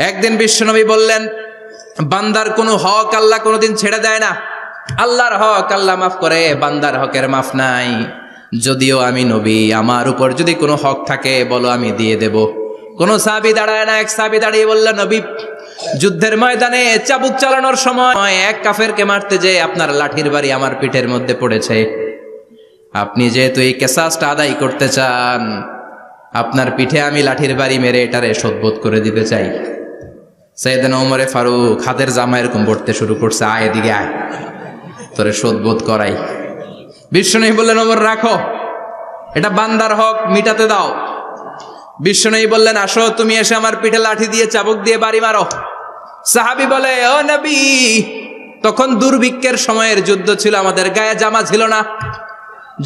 একদিন বিশ্বনবী বললেন, বান্দার কোনো হক আল্লাহ কোনোদিন ছেড়ে দেয় না। আল্লাহর হক আল্লাহ মাফ করে, বান্দার হকের মাফ নাই। যদিও আমি নবী, আমার উপর যদি কোনো হক থাকে বলো, আমি দিয়ে দেব। কোনো সাহাবী দাঁড়ায় না। এক সাহাবী দাঁড়িয়ে বললেন, নবী, যুদ্ধের ময়দানে চাবুক চালানোর সময় এক কাফেরকে মারতে যে আপনার লাঠির বাড়ি আমার পিঠের মধ্যে পড়েছে। আপনি যেহেতু এই কেসাসটা আদায় করতে চান, আপনার পিঠে আমি লাঠির বাড়ি মেরে এটারে শোধবোধ করে দিতে চাই। সাইয়েদনা ওমরে ফারুক হাতের জামা এরকম পড়তে শুরু করছে, আয় এদিকে আয়, তোরে শোধবোধ করাই। বিশ্বনবী বললেন, ওমর রাখো, এটা বান্দার হক, মিটাতে দাও। বিশ্বনবী বললেন, আসো, তুমি এসে আমার পিঠে লাঠি দিয়ে চাবুক দিয়ে বাড়ি মারো। সাহাবী বলে, ও নবী, তখন দুর্ভিক্ষের সময়ের যুদ্ধ ছিল, আমাদের গায়ে জামা ছিল না।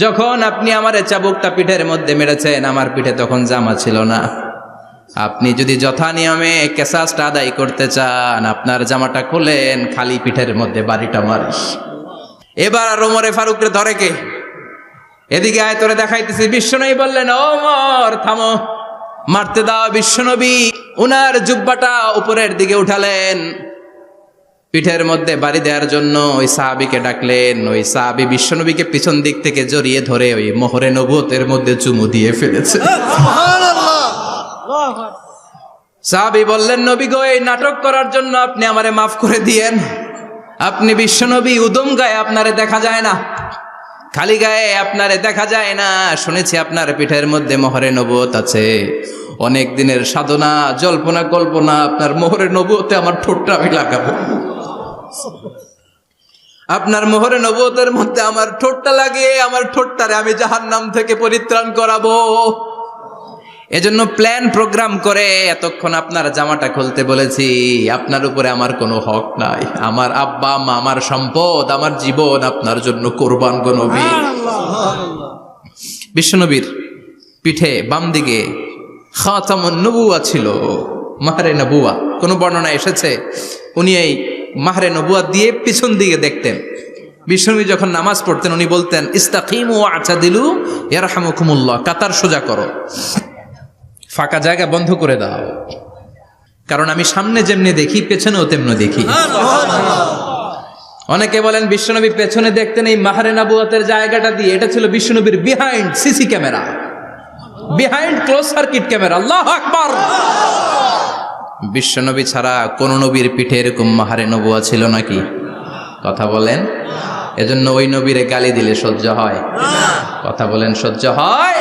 যখন আপনি আমার চাবুকটা পিঠের মধ্যে মেরেছেন, আমার পিঠে তখন জামা ছিল না। আপনি যদি যথা নিয়মে কেসাসটা আদায় করতে চান, আপনার জামাটা খুলেন, খালি পিঠের মধ্যে বাড়িটা মারিস। এবার আর ওমরে ফারুকরে ধরে কে? এদিকে আয়, তোরে দেখাইতেছি। বিশ্বনবী বললেন, ওমর থামো, মারতে দাও। বিশ্বনবী উনার জুব্বাটা উপরের দিকে উঠালেন, পিঠের মধ্যে বাড়ি দেওয়ার জন্য ওই সাহাবীকে ডাকলেন। ওই সাহাবী বিশ্বনবীকে পিছন দিক থেকে জড়িয়ে ধরে ওই মোহরে নবুয়তের মধ্যে চুমু দিয়ে ফেলেছে। সাহাবী বললেন, নবী গো, এই নাটক করার জন্য আপনি আমারে মাফ করে দিয়েন। আপনি বিশ্বনবী, উদম গায়ে আপনারে দেখা যায় না, খালি গায়ে আপনারে দেখা যায় না। শুনেছি আপনার পিঠের মধ্যে মোহরে নবুয়ত আছে। অনেক দিনের সাধনা, জল্পনা কল্পনা, আপনার মোহরে নবুয়তে আমার ঠোঁটটা আমি লাগাবো। আপনার মোহরে নবুয়তের মধ্যে আমার ঠোঁটটা লাগিয়ে আমার ঠোঁটটারে আমি জাহান্নাম থেকে পরিত্রাণ করাবো। এজন্য প্ল্যান প্রোগ্রাম করে এতক্ষণ আপনার জামাটা খুলতে বলেছি। আপনার উপরে আমার কোনো হক নাই। আমার আব্বা মা, আমার সম্পদ, আমার জীবন আপনার জন্য কোরবান গো নবী। বিশ্বনবীর পিঠে বাম দিকে খাতামুন নবুয়া ছিল, মাহরে নবুয়া। কোন বর্ণনা এসেছে উনি এই মাহরে নবুয়া দিয়ে পিছন দিকে দেখতেন। বিশ্বনবী যখন নামাজ পড়তেন উনি বলতেন, ইস্তাকিমু ওয়া'তাদিলু ইয়ারহামুকুমুল্লাহ, কাতার সোজা করো, ফাঁকা জায়গা বন্ধ করে দাও, কারণ আমি সামনে যেমনি দেখি পেছনেও তেমনি দেখি। অনেকে বলেন বিশ্বনবী পেছনে দেখতেন এই মাহরে নবুয়াতের জায়গাটা দিয়ে। এটা ছিল বিশ্বনবীর behind CC camera, behind close circuit camera. আল্লাহু আকবার। বিশ্বনবী ছাড়া কোন নবীর পিঠে এরকম মাহরে নবুয়া ছিল নাকি? কথা বলেন। এজন্য ওই নবীরে গালি দিলে সহ্য হয়? কথা বলেন, সহ্য হয়?